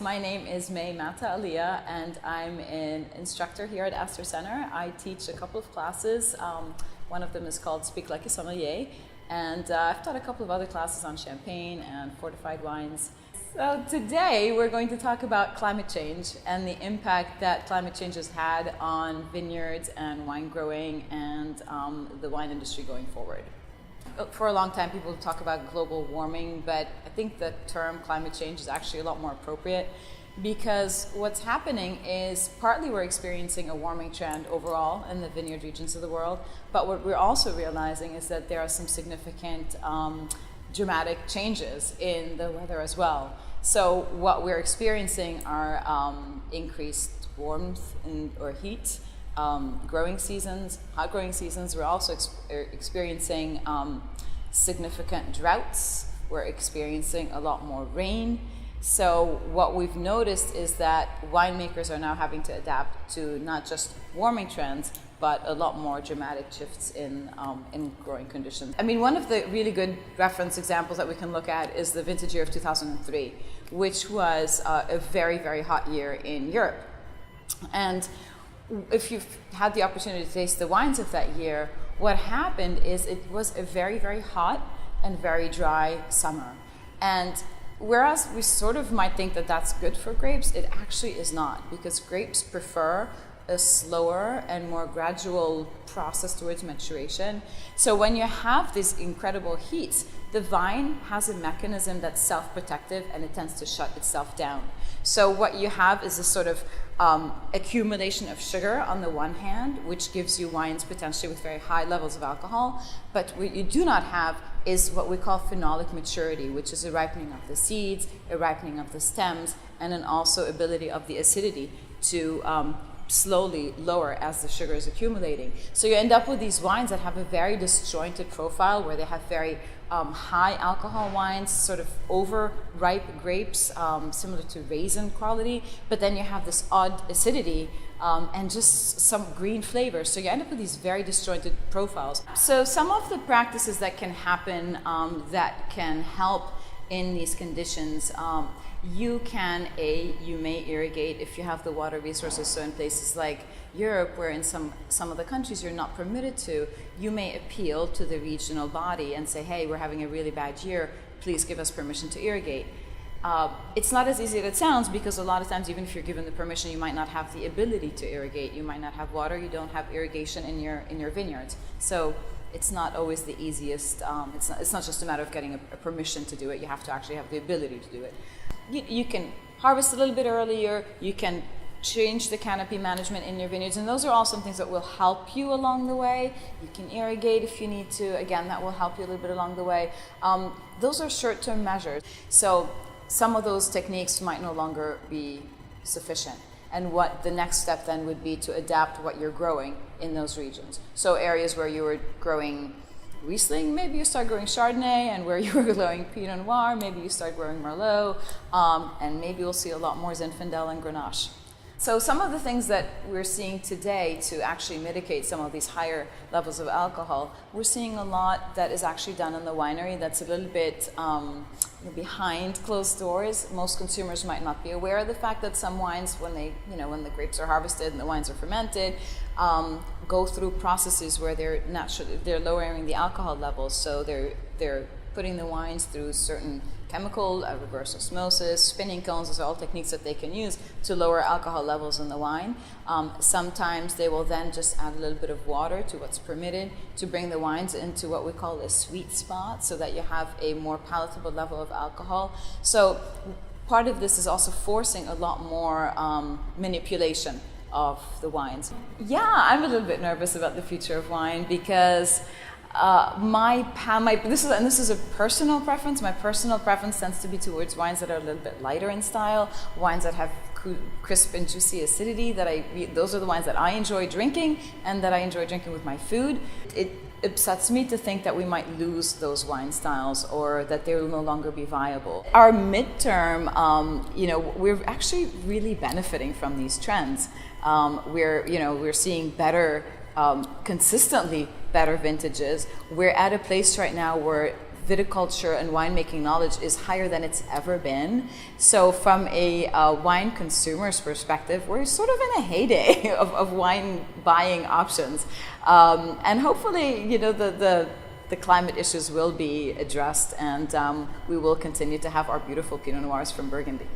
My name is Matta-Aliah, and I'm an instructor here at Astor Center. I teach a couple of classes. One of them is called Speak Like a Sommelier, and I've taught a couple of other classes on champagne and fortified wines. So today we're going to talk about climate change and the impact that climate change has had on vineyards and wine growing and the wine industry going forward. For a long time, people talk about global warming, but I think the term climate change is actually a lot more appropriate because what's happening is partly we're experiencing a warming trend overall in the vineyard regions of the world, but what we're also realizing is that there are some significant dramatic changes in the weather as well. So what we're experiencing are increased warmth or heat, growing seasons, hot growing seasons. We're also experiencing significant droughts. We're experiencing a lot more rain. So what we've noticed is that winemakers are now having to adapt to not just warming trends, but a lot more dramatic shifts in growing conditions. I mean, one of the really good reference examples that we can look at is the vintage year of 2003, which was a very, very hot year in Europe. And if you've had the opportunity to taste the wines of that year, what happened is it was a very, very hot and very dry summer. And whereas we sort of might think that that's good for grapes, it actually is not, because grapes prefer a slower and more gradual process towards maturation. So when you have these incredible heats, the vine has a mechanism that's self-protective and it tends to shut itself down. So what you have is a sort of accumulation of sugar on the one hand, which gives you wines potentially with very high levels of alcohol. But what you do not have is what we call phenolic maturity, which is a ripening of the seeds, a ripening of the stems, and then also ability of the acidity to slowly lower as the sugar is accumulating. So you end up with these wines that have a very disjointed profile, where they have very high alcohol wines, sort of overripe grapes, similar to raisin quality, but then you have this odd acidity and just some green flavor. So you end up with these very disjointed profiles. So some of the practices that can happen that can help in these conditions, you may irrigate if you have the water resources. So in places like Europe, where in some of the countries you're not permitted to, you may appeal to the regional body and say, hey, we're having a really bad year, please give us permission to irrigate. It's not as easy as it sounds, because a lot of times, even if you're given the permission, you might not have the ability to irrigate. You might not have water, you don't have irrigation in your vineyards. So it's not always the easiest. It's not just a matter of getting a permission to do it. You have to actually have the ability to do it. You can harvest a little bit earlier. You can change the canopy management in your vineyards, and those are all some things that will help you along the way. You can irrigate if you need to. Again, that will help you a little bit along the way. Those are short-term measures. So some of those techniques might no longer be sufficient. And what the next step then would be to adapt what you're growing in those regions. So areas where you were growing Riesling, maybe you start growing Chardonnay, and where you were growing Pinot Noir, maybe you start growing Merlot, and maybe we'll see a lot more Zinfandel and Grenache. So some of the things that we're seeing today to actually mitigate some of these higher levels of alcohol, we're seeing a lot that is actually done in the winery that's a little bit behind closed doors. Most consumers might not be aware of the fact that some wines, when the grapes are harvested and the wines are fermented, go through processes where they're lowering the alcohol levels. So they're putting the wines through certain chemical, reverse osmosis, spinning cones. Those are all techniques that they can use to lower alcohol levels in the wine. Sometimes they will then just add a little bit of water to what's permitted to bring the wines into what we call a sweet spot, so that you have a more palatable level of alcohol. So part of this is also forcing a lot more manipulation of the wines. Yeah, I'm a little bit nervous about the future of wine, because this is a personal preference. My personal preference tends to be towards wines that are a little bit lighter in style, wines that have crisp and juicy acidity. Those are the wines that I enjoy drinking and that I enjoy drinking with my food. It upsets me to think that we might lose those wine styles, or that they will no longer be viable. Our midterm, we're actually really benefiting from these trends. We're seeing better, consistently better vintages. We're at a place right now where viticulture and winemaking knowledge is higher than it's ever been. So from a wine consumer's perspective, we're sort of in a heyday of wine buying options. And hopefully, you know, the climate issues will be addressed, and we will continue to have our beautiful Pinot Noirs from Burgundy.